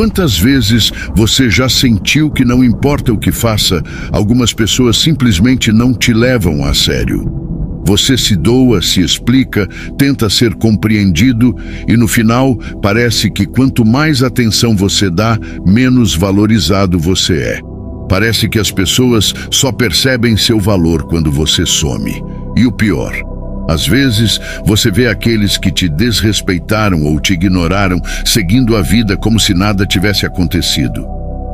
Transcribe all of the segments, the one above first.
Quantas vezes você já sentiu que não importa o que faça, algumas pessoas simplesmente não te levam a sério? Você se doa, se explica, tenta ser compreendido e no final parece que quanto mais atenção você dá, menos valorizado você é. Parece que as pessoas só percebem seu valor quando você some. E o pior, às vezes você vê aqueles que te desrespeitaram ou te ignoraram seguindo a vida como se nada tivesse acontecido.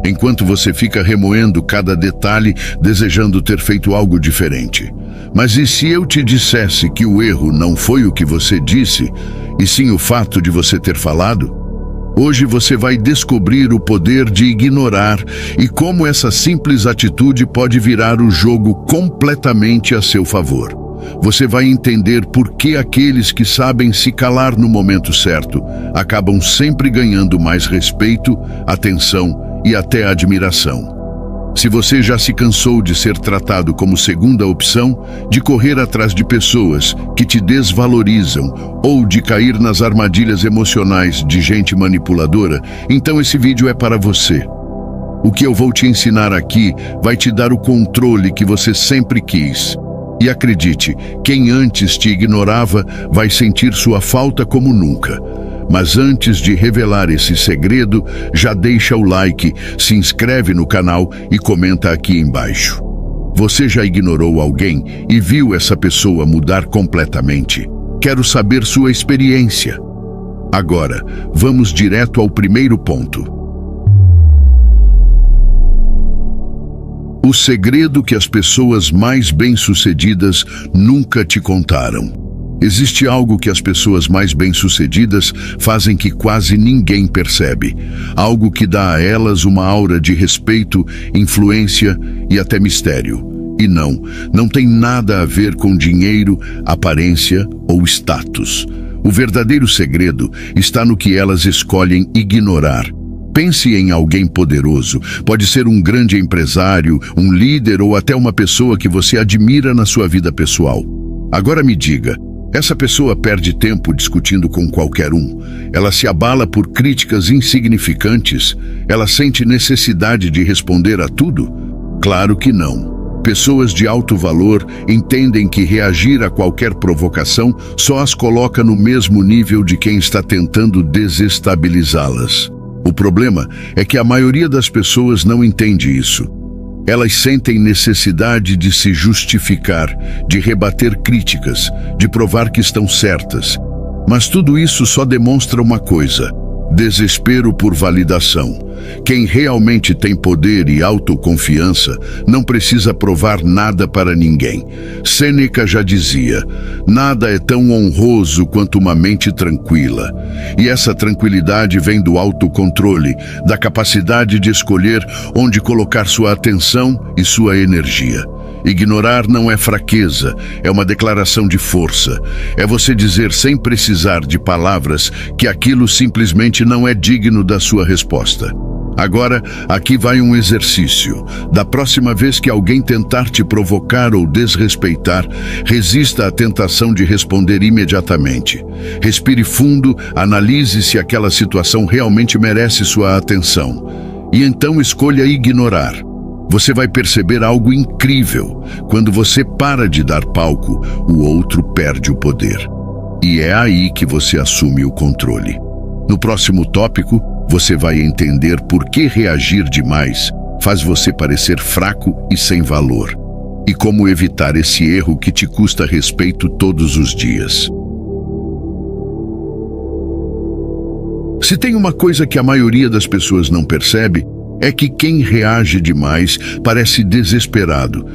Enquanto você fica remoendo cada detalhe, desejando ter feito algo diferente. Mas e se eu te dissesse que o erro não foi o que você disse, e sim o fato de você ter falado? Hoje você vai descobrir o poder de ignorar e como essa simples atitude pode virar o jogo completamente a seu favor. Você vai entender por que aqueles que sabem se calar no momento certo acabam sempre ganhando mais respeito, atenção e até admiração. Se você já se cansou de ser tratado como segunda opção, de correr atrás de pessoas que te desvalorizam ou de cair nas armadilhas emocionais de gente manipuladora, então esse vídeo é para você. O que eu vou te ensinar aqui vai te dar o controle que você sempre quis. E acredite, quem antes te ignorava vai sentir sua falta como nunca. Mas antes de revelar esse segredo, já deixa o like, se inscreve no canal e comenta aqui embaixo. Você já ignorou alguém e viu essa pessoa mudar completamente? Quero saber sua experiência. Agora, vamos direto ao primeiro ponto. O segredo que as pessoas mais bem-sucedidas nunca te contaram. Existe algo que as pessoas mais bem-sucedidas fazem que quase ninguém percebe. Algo que dá a elas uma aura de respeito, influência e até mistério. E não tem nada a ver com dinheiro, aparência ou status. O verdadeiro segredo está no que elas escolhem ignorar. Pense em alguém poderoso. Pode ser um grande empresário, um líder ou até uma pessoa que você admira na sua vida pessoal. Agora me diga, essa pessoa perde tempo discutindo com qualquer um? Ela se abala por críticas insignificantes? Ela sente necessidade de responder a tudo? Claro que não. Pessoas de alto valor entendem que reagir a qualquer provocação só as coloca no mesmo nível de quem está tentando desestabilizá-las. O problema é que a maioria das pessoas não entende isso. Elas sentem necessidade de se justificar, de rebater críticas, de provar que estão certas. Mas tudo isso só demonstra uma coisa: desespero por validação. Quem realmente tem poder e autoconfiança não precisa provar nada para ninguém. Sêneca já dizia: nada é tão honroso quanto uma mente tranquila. E essa tranquilidade vem do autocontrole, da capacidade de escolher onde colocar sua atenção e sua energia. Ignorar não é fraqueza, é uma declaração de força. É você dizer sem precisar de palavras que aquilo simplesmente não é digno da sua resposta. Agora, aqui vai um exercício. Da próxima vez que alguém tentar te provocar ou desrespeitar, resista à tentação de responder imediatamente. Respire fundo, analise se aquela situação realmente merece sua atenção. E então escolha ignorar. Você vai perceber algo incrível. Quando você para de dar palco, o outro perde o poder. E é aí que você assume o controle. No próximo tópico, você vai entender por que reagir demais faz você parecer fraco e sem valor. E como evitar esse erro que te custa respeito todos os dias. Se tem uma coisa que a maioria das pessoas não percebe, é que quem reage demais parece desesperado.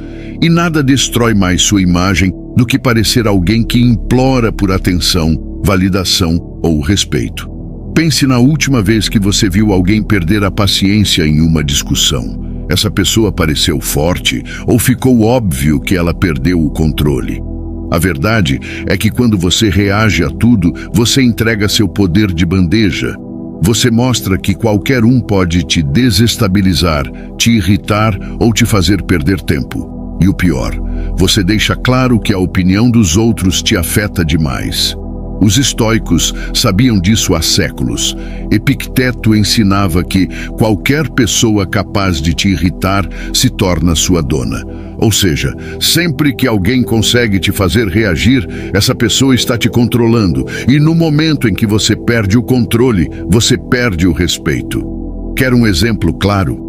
E nada destrói mais sua imagem do que parecer alguém que implora por atenção, validação ou respeito. Pense na última vez que você viu alguém perder a paciência em uma discussão. Essa pessoa pareceu forte ou ficou óbvio que ela perdeu o controle? A verdade é que quando você reage a tudo, você entrega seu poder de bandeja. Você mostra que qualquer um pode te desestabilizar, te irritar ou te fazer perder tempo. E o pior, você deixa claro que a opinião dos outros te afeta demais. Os estoicos sabiam disso há séculos. Epicteto ensinava que qualquer pessoa capaz de te irritar se torna sua dona. Ou seja, sempre que alguém consegue te fazer reagir, essa pessoa está te controlando. E no momento em que você perde o controle, você perde o respeito. Quer um exemplo claro?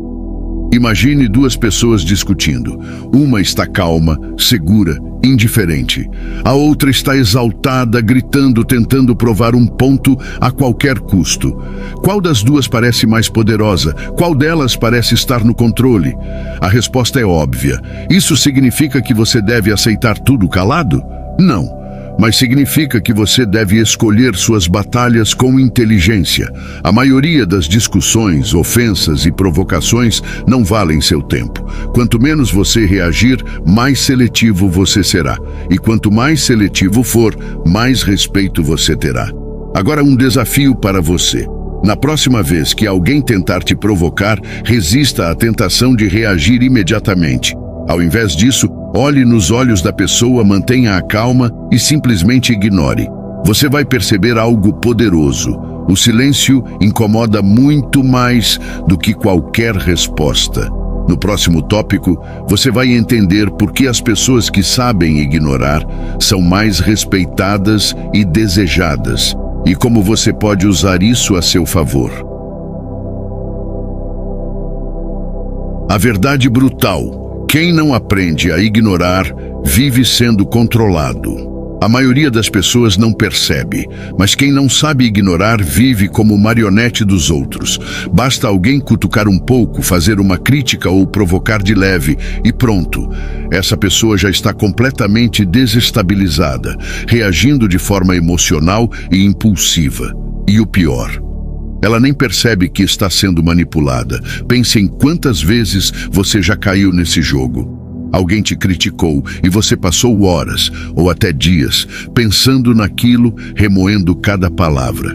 Imagine duas pessoas discutindo. Uma está calma, segura, indiferente. A outra está exaltada, gritando, tentando provar um ponto a qualquer custo. Qual das duas parece mais poderosa? Qual delas parece estar no controle? A resposta é óbvia. Isso significa que você deve aceitar tudo calado? Não. Mas significa que você deve escolher suas batalhas com inteligência. A maioria das discussões, ofensas e provocações não valem seu tempo. Quanto menos você reagir, mais seletivo você será. E quanto mais seletivo for, mais respeito você terá. Agora um desafio para você. Na próxima vez que alguém tentar te provocar, resista à tentação de reagir imediatamente. Ao invés disso, olhe nos olhos da pessoa, mantenha a calma e simplesmente ignore. Você vai perceber algo poderoso. O silêncio incomoda muito mais do que qualquer resposta. No próximo tópico, você vai entender por que as pessoas que sabem ignorar são mais respeitadas e desejadas, e como você pode usar isso a seu favor. A verdade brutal. Quem não aprende a ignorar, vive sendo controlado. A maioria das pessoas não percebe, mas quem não sabe ignorar vive como marionete dos outros. Basta alguém cutucar um pouco, fazer uma crítica ou provocar de leve, e pronto. Essa pessoa já está completamente desestabilizada, reagindo de forma emocional e impulsiva. E o pior, ela nem percebe que está sendo manipulada. Pense em quantas vezes você já caiu nesse jogo. Alguém te criticou e você passou horas ou até dias pensando naquilo, remoendo cada palavra.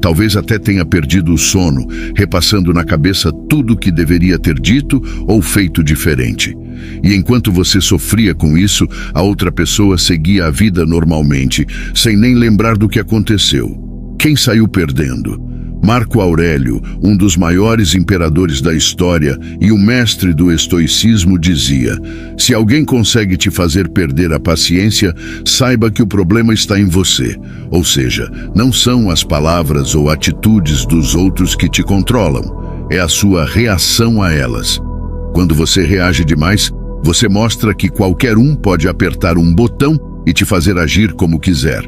Talvez até tenha perdido o sono, repassando na cabeça tudo o que deveria ter dito ou feito diferente. E enquanto você sofria com isso, a outra pessoa seguia a vida normalmente, sem nem lembrar do que aconteceu. Quem saiu perdendo? Marco Aurélio, um dos maiores imperadores da história e o mestre do estoicismo, dizia: se alguém consegue te fazer perder a paciência, saiba que o problema está em você. Ou seja, não são as palavras ou atitudes dos outros que te controlam, é a sua reação a elas. Quando você reage demais, você mostra que qualquer um pode apertar um botão e te fazer agir como quiser.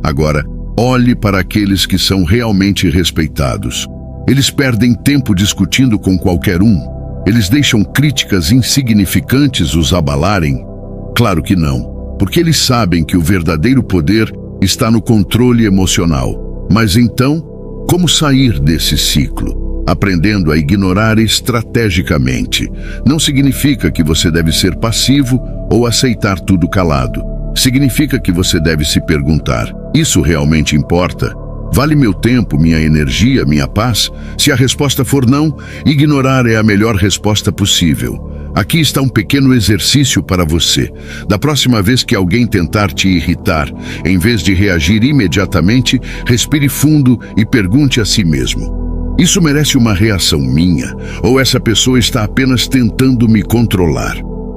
Agora, olhe para aqueles que são realmente respeitados. Eles perdem tempo discutindo com qualquer um. Eles deixam críticas insignificantes os abalarem? Claro que não, porque eles sabem que o verdadeiro poder está no controle emocional. Mas então, como sair desse ciclo? Aprendendo a ignorar estrategicamente. Não significa que você deve ser passivo ou aceitar tudo calado. Significa que você deve se perguntar: isso realmente importa? Vale meu tempo, minha energia, minha paz? Se a resposta for não, ignorar é a melhor resposta possível. Aqui está um pequeno exercício para você. Da próxima vez que alguém tentar te irritar, em vez de reagir imediatamente, respire fundo e pergunte a si mesmo: isso merece uma reação minha? Ou essa pessoa está apenas tentando me controlar?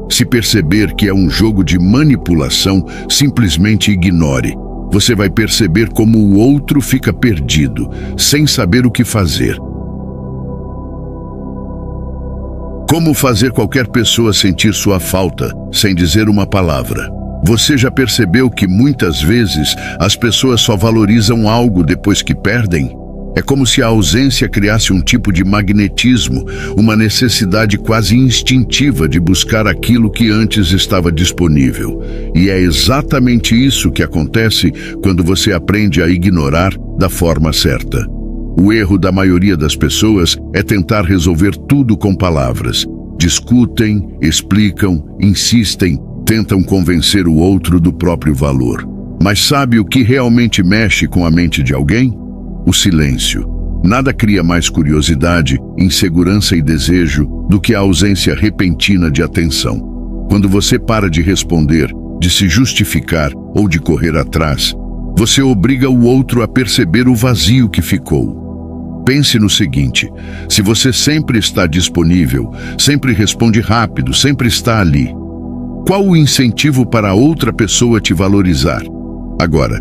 Se perceber que é um jogo de manipulação, simplesmente ignore. Você vai perceber como o outro fica perdido, sem saber o que fazer. Como fazer qualquer pessoa sentir sua falta, sem dizer uma palavra? Você já percebeu que muitas vezes as pessoas só valorizam algo depois que perdem? É como se a ausência criasse um tipo de magnetismo, uma necessidade quase instintiva de buscar aquilo que antes estava disponível. E é exatamente isso que acontece quando você aprende a ignorar da forma certa. O erro da maioria das pessoas é tentar resolver tudo com palavras. Discutem, explicam, insistem, tentam convencer o outro do próprio valor. Mas sabe o que realmente mexe com a mente de alguém? O silêncio. Nada cria mais curiosidade, insegurança e desejo do que a ausência repentina de atenção. Quando você para de responder, de se justificar ou de correr atrás, Você obriga o outro a perceber o vazio que ficou. Pense no seguinte: se você sempre está disponível, sempre responde rápido, sempre está ali, qual o incentivo para a outra pessoa te valorizar? Agora,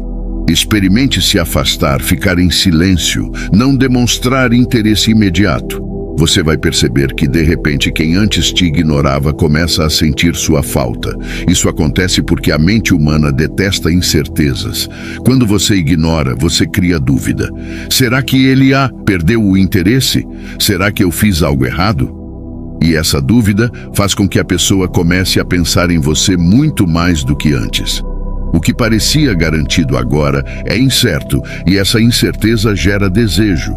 experimente se afastar, ficar em silêncio, não demonstrar interesse imediato. Você vai perceber que, de repente, quem antes te ignorava começa a sentir sua falta. Isso acontece porque a mente humana detesta incertezas. Quando você ignora, você cria dúvida. Será que ele perdeu o interesse? Será que eu fiz algo errado? E essa dúvida faz com que a pessoa comece a pensar em você muito mais do que antes. O que parecia garantido agora é incerto, e essa incerteza gera desejo.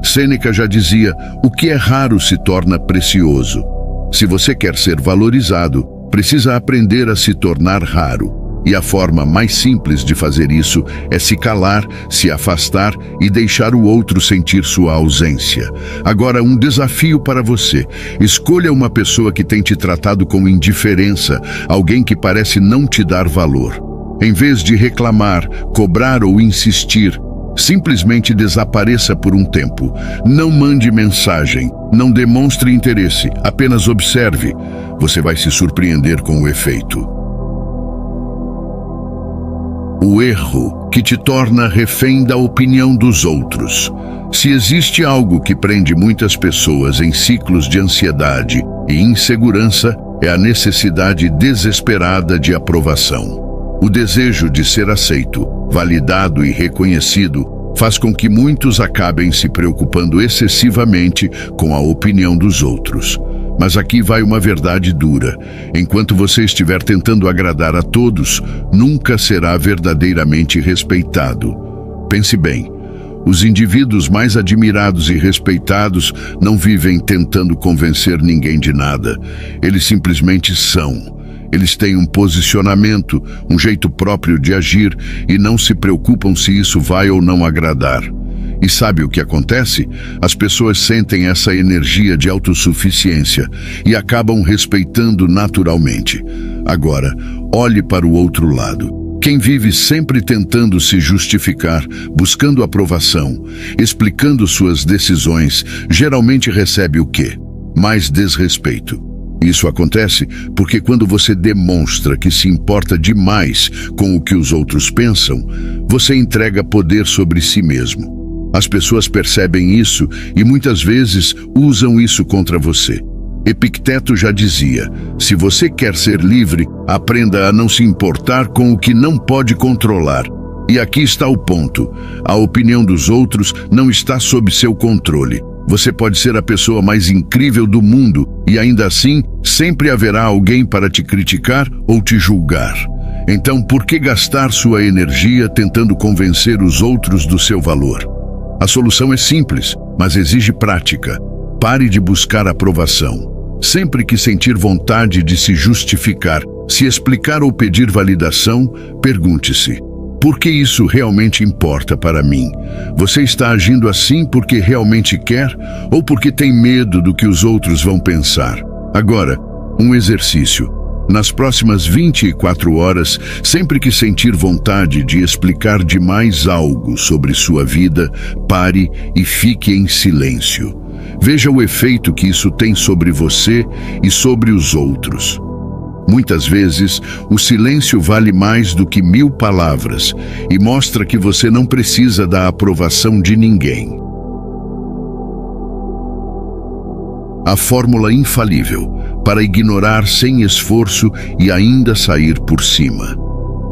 Sêneca já dizia: o que é raro se torna precioso. Se você quer ser valorizado, precisa aprender a se tornar raro. E a forma mais simples de fazer isso é se calar, se afastar e deixar o outro sentir sua ausência. Agora, um desafio para você: escolha uma pessoa que tem te tratado com indiferença, alguém que parece não te dar valor. Em vez de reclamar, cobrar ou insistir, simplesmente desapareça por um tempo. Não mande mensagem, não demonstre interesse, apenas observe. Você vai se surpreender com o efeito. O erro que te torna refém da opinião dos outros. Se existe algo que prende muitas pessoas em ciclos de ansiedade e insegurança, é a necessidade desesperada de aprovação. O desejo de ser aceito, validado e reconhecido faz com que muitos acabem se preocupando excessivamente com a opinião dos outros. Mas aqui vai uma verdade dura: enquanto você estiver tentando agradar a todos, nunca será verdadeiramente respeitado. Pense bem: os indivíduos mais admirados e respeitados não vivem tentando convencer ninguém de nada. Eles simplesmente são. Eles têm um posicionamento, um jeito próprio de agir e não se preocupam se isso vai ou não agradar. E sabe o que acontece? As pessoas sentem essa energia de autossuficiência e acabam respeitando naturalmente. Agora, olhe para o outro lado. Quem vive sempre tentando se justificar, buscando aprovação, explicando suas decisões, geralmente recebe o quê? Mais desrespeito. Isso acontece porque quando você demonstra que se importa demais com o que os outros pensam, você entrega poder sobre si mesmo. As pessoas percebem isso e muitas vezes usam isso contra você. Epicteto já dizia: se você quer ser livre, aprenda a não se importar com o que não pode controlar. E aqui está o ponto: a opinião dos outros não está sob seu controle. Você pode ser a pessoa mais incrível do mundo e ainda assim sempre haverá alguém para te criticar ou te julgar. Então, por que gastar sua energia tentando convencer os outros do seu valor? A solução é simples, mas exige prática. Pare de buscar aprovação. Sempre que sentir vontade de se justificar, se explicar ou pedir validação, pergunte-se: por que isso realmente importa para mim? Você está agindo assim porque realmente quer ou porque tem medo do que os outros vão pensar? Agora, um exercício. Nas próximas 24 horas, sempre que sentir vontade de explicar demais algo sobre sua vida, pare e fique em silêncio. Veja o efeito que isso tem sobre você e sobre os outros. Muitas vezes, o silêncio vale mais do que 1000 palavras e mostra que você não precisa da aprovação de ninguém. A fórmula infalível para ignorar sem esforço e ainda sair por cima.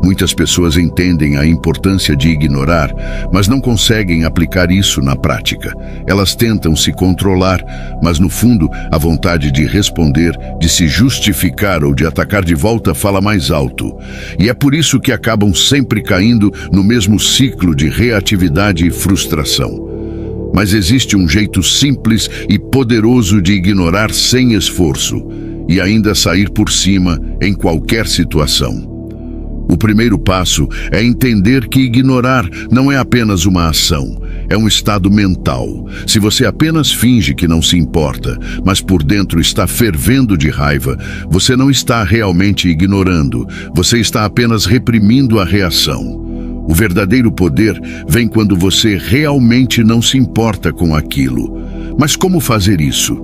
Muitas pessoas entendem a importância de ignorar, mas não conseguem aplicar isso na prática. Elas tentam se controlar, mas no fundo, a vontade de responder, de se justificar ou de atacar de volta fala mais alto. E é por isso que acabam sempre caindo no mesmo ciclo de reatividade e frustração. Mas existe um jeito simples e poderoso de ignorar sem esforço e ainda sair por cima em qualquer situação. O primeiro passo é entender que ignorar não é apenas uma ação, é um estado mental. Se você apenas finge que não se importa, mas por dentro está fervendo de raiva, você não está realmente ignorando, você está apenas reprimindo a reação. O verdadeiro poder vem quando você realmente não se importa com aquilo. Mas como fazer isso?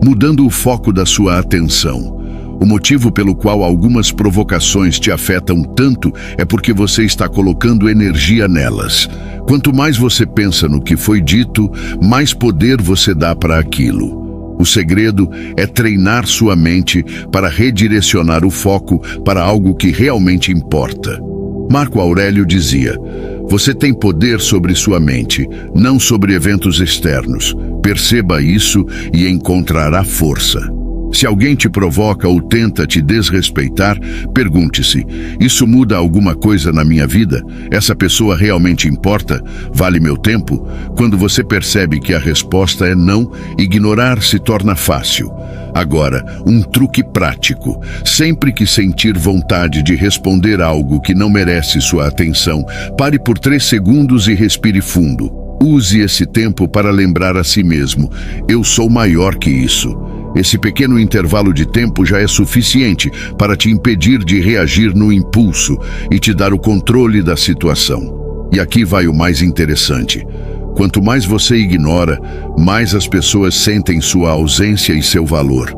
Mudando o foco da sua atenção. O motivo pelo qual algumas provocações te afetam tanto é porque você está colocando energia nelas. Quanto mais você pensa no que foi dito, mais poder você dá para aquilo. O segredo é treinar sua mente para redirecionar o foco para algo que realmente importa. Marco Aurélio dizia: você tem poder sobre sua mente, não sobre eventos externos. Perceba isso e encontrará força. Se alguém te provoca ou tenta te desrespeitar, pergunte-se: isso muda alguma coisa na minha vida? Essa pessoa realmente importa? Vale meu tempo? Quando você percebe que a resposta é não, ignorar se torna fácil. Agora, um truque prático. Sempre que sentir vontade de responder algo que não merece sua atenção, pare por 3 segundos e respire fundo. Use esse tempo para lembrar a si mesmo: eu sou maior que isso. Esse pequeno intervalo de tempo já é suficiente para te impedir de reagir no impulso e te dar o controle da situação. E aqui vai o mais interessante. Quanto mais você ignora, mais as pessoas sentem sua ausência e seu valor.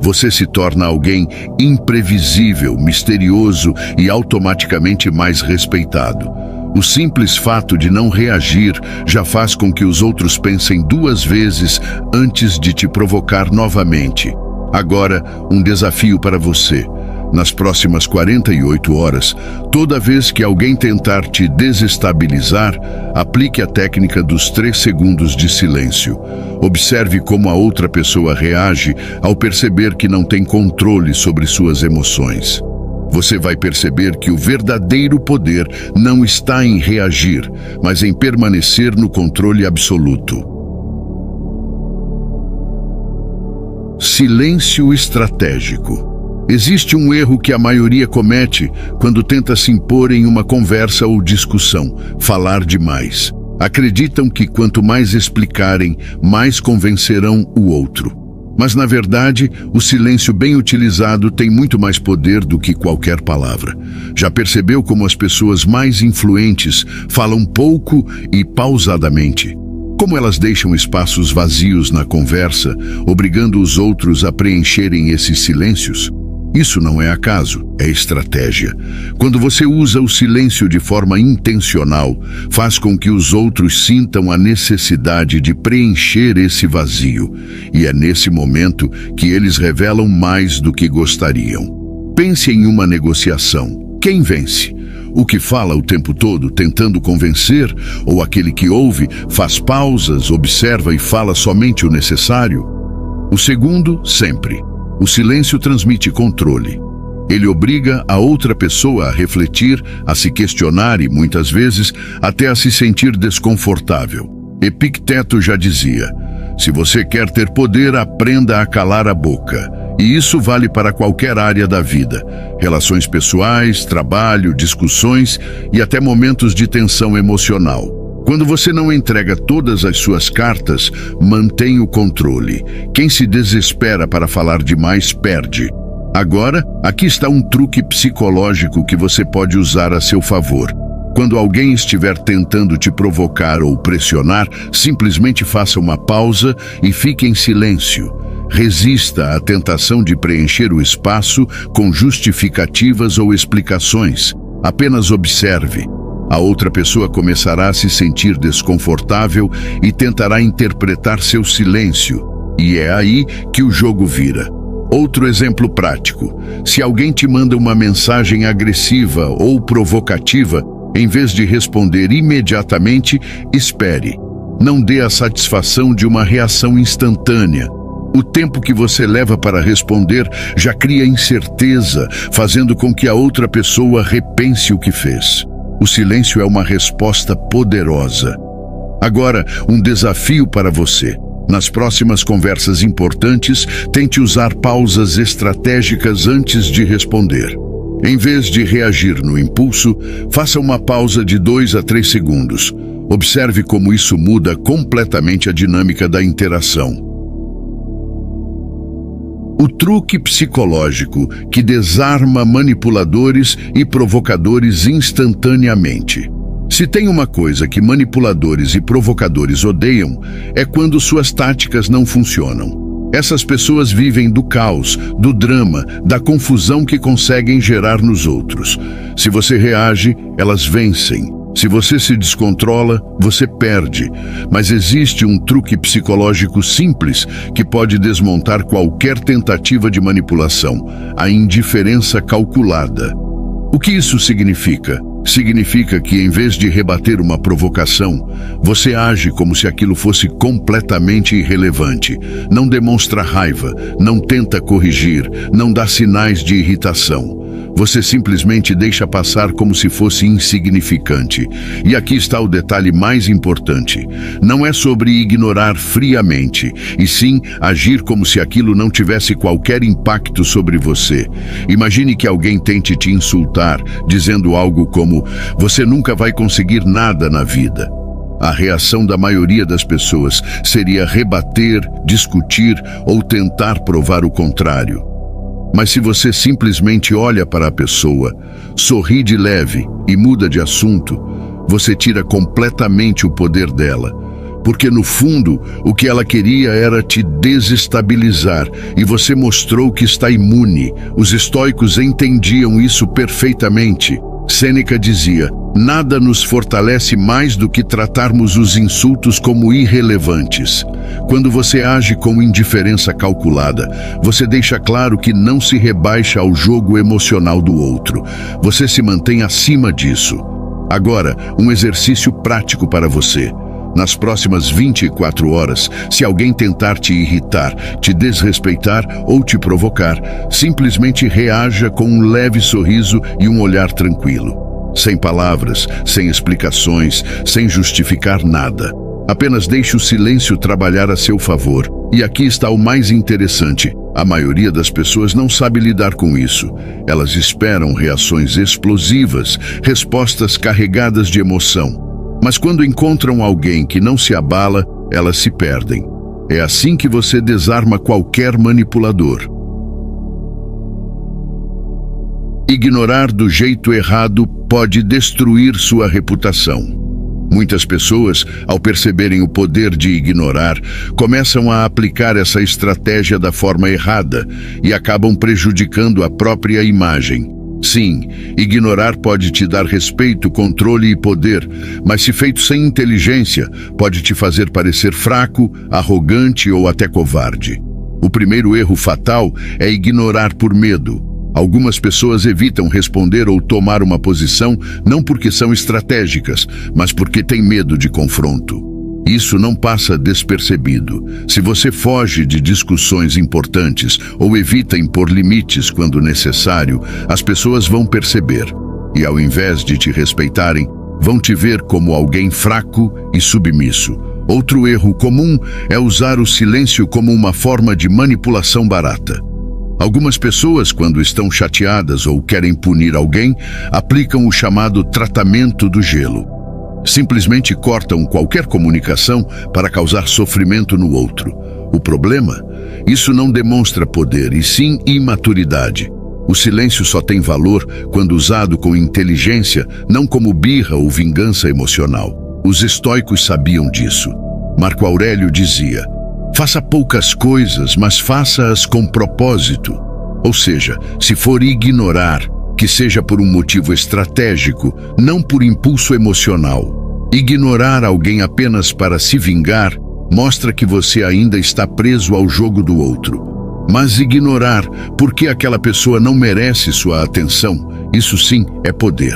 Você se torna alguém imprevisível, misterioso e automaticamente mais respeitado. O simples fato de não reagir já faz com que os outros pensem 2 vezes antes de te provocar novamente. Agora, um desafio para você. Nas próximas 48 horas, toda vez que alguém tentar te desestabilizar, aplique a técnica dos 3 segundos de silêncio. Observe como a outra pessoa reage ao perceber que não tem controle sobre suas emoções. Você vai perceber que o verdadeiro poder não está em reagir, mas em permanecer no controle absoluto. Silêncio estratégico. Existe um erro que a maioria comete quando tenta se impor em uma conversa ou discussão: falar demais. Acreditam que quanto mais explicarem, mais convencerão o outro. Mas, na verdade, o silêncio bem utilizado tem muito mais poder do que qualquer palavra. Já percebeu como as pessoas mais influentes falam pouco e pausadamente? Como elas deixam espaços vazios na conversa, obrigando os outros a preencherem esses silêncios? Isso não é acaso, é estratégia. Quando você usa o silêncio de forma intencional, faz com que os outros sintam a necessidade de preencher esse vazio. E é nesse momento que eles revelam mais do que gostariam. Pense em uma negociação. Quem vence? O que fala o tempo todo tentando convencer, ou aquele que ouve, faz pausas, observa e fala somente o necessário? O segundo, sempre. O silêncio transmite controle. Ele obriga a outra pessoa a refletir, a se questionar e, muitas vezes, até a se sentir desconfortável. Epicteto já dizia: se você quer ter poder, aprenda a calar a boca. E isso vale para qualquer área da vida: relações pessoais, trabalho, discussões e até momentos de tensão emocional. Quando você não entrega todas as suas cartas, mantém o controle. Quem se desespera para falar demais perde. Agora, aqui está um truque psicológico que você pode usar a seu favor. Quando alguém estiver tentando te provocar ou pressionar, simplesmente faça uma pausa e fique em silêncio. Resista à tentação de preencher o espaço com justificativas ou explicações. Apenas observe. A outra pessoa começará a se sentir desconfortável e tentará interpretar seu silêncio. E é aí que o jogo vira. Outro exemplo prático: se alguém te manda uma mensagem agressiva ou provocativa, em vez de responder imediatamente, espere. Não dê a satisfação de uma reação instantânea. O tempo que você leva para responder já cria incerteza, fazendo com que a outra pessoa repense o que fez. O silêncio é uma resposta poderosa. Agora, um desafio para você. Nas próximas conversas importantes, tente usar pausas estratégicas antes de responder. Em vez de reagir no impulso, faça uma pausa de 2 a 3 segundos. Observe como isso muda completamente a dinâmica da interação. O truque psicológico que desarma manipuladores e provocadores instantaneamente. Se tem uma coisa que manipuladores e provocadores odeiam, é quando suas táticas não funcionam. Essas pessoas vivem do caos, do drama, da confusão que conseguem gerar nos outros. Se você reage, elas vencem. Se você se descontrola, você perde. Mas existe um truque psicológico simples que pode desmontar qualquer tentativa de manipulação: a indiferença calculada. O que isso significa? Significa que, em vez de rebater uma provocação, você age como se aquilo fosse completamente irrelevante. Não demonstra raiva, não tenta corrigir, não dá sinais de irritação. Você simplesmente deixa passar como se fosse insignificante. E aqui está o detalhe mais importante. Não é sobre ignorar friamente, e sim agir como se aquilo não tivesse qualquer impacto sobre você. Imagine que alguém tente te insultar, dizendo algo como: "Você nunca vai conseguir nada na vida." A reação da maioria das pessoas seria rebater, discutir ou tentar provar o contrário. Mas se você simplesmente olha para a pessoa, sorri de leve e muda de assunto, você tira completamente o poder dela. Porque no fundo, o que ela queria era te desestabilizar, e você mostrou que está imune. Os estoicos entendiam isso perfeitamente. Sêneca dizia: "Nada nos fortalece mais do que tratarmos os insultos como irrelevantes." Quando você age com indiferença calculada, você deixa claro que não se rebaixa ao jogo emocional do outro. Você se mantém acima disso. Agora, um exercício prático para você. Nas próximas 24 horas, se alguém tentar te irritar, te desrespeitar ou te provocar, simplesmente reaja com um leve sorriso e um olhar tranquilo. Sem palavras, sem explicações, sem justificar nada. Apenas deixe o silêncio trabalhar a seu favor. E aqui está o mais interessante: a maioria das pessoas não sabe lidar com isso. Elas esperam reações explosivas, respostas carregadas de emoção. Mas quando encontram alguém que não se abala, elas se perdem. É assim que você desarma qualquer manipulador. Ignorar do jeito errado pode destruir sua reputação. Muitas pessoas, ao perceberem o poder de ignorar, começam a aplicar essa estratégia da forma errada e acabam prejudicando a própria imagem. Sim, ignorar pode te dar respeito, controle e poder, mas se feito sem inteligência, pode te fazer parecer fraco, arrogante ou até covarde. O primeiro erro fatal é ignorar por medo. Algumas pessoas evitam responder ou tomar uma posição não porque são estratégicas, mas porque têm medo de confronto. Isso não passa despercebido. Se você foge de discussões importantes ou evita impor limites quando necessário, as pessoas vão perceber. E ao invés de te respeitarem, vão te ver como alguém fraco e submisso. Outro erro comum é usar o silêncio como uma forma de manipulação barata. Algumas pessoas, quando estão chateadas ou querem punir alguém, aplicam o chamado tratamento do gelo. Simplesmente cortam qualquer comunicação para causar sofrimento no outro. O problema? Isso não demonstra poder, e sim imaturidade. O silêncio só tem valor quando usado com inteligência, não como birra ou vingança emocional. Os estoicos sabiam disso. Marco Aurélio dizia: "Faça poucas coisas, mas faça-as com propósito." Ou seja, se for ignorar, que seja por um motivo estratégico, não por impulso emocional. Ignorar alguém apenas para se vingar mostra que você ainda está preso ao jogo do outro. Mas ignorar porque aquela pessoa não merece sua atenção, isso sim é poder.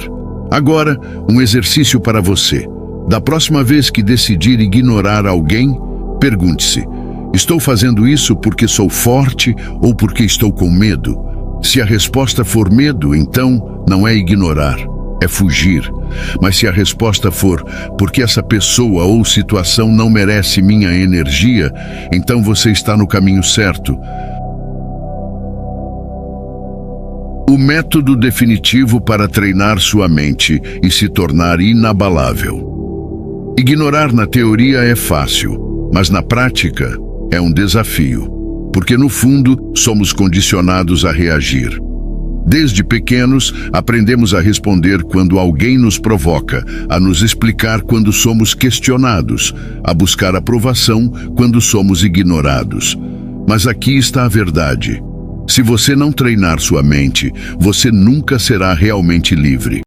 Agora, um exercício para você. Da próxima vez que decidir ignorar alguém, pergunte-se: estou fazendo isso porque sou forte ou porque estou com medo? Se a resposta for medo, então não é ignorar, é fugir. Mas se a resposta for porque essa pessoa ou situação não merece minha energia, então você está no caminho certo. O método definitivo para treinar sua mente e se tornar inabalável. Ignorar na teoria é fácil, mas na prática é um desafio. Porque no fundo, somos condicionados a reagir. Desde pequenos, aprendemos a responder quando alguém nos provoca, a nos explicar quando somos questionados, a buscar aprovação quando somos ignorados. Mas aqui está a verdade. Se você não treinar sua mente, você nunca será realmente livre.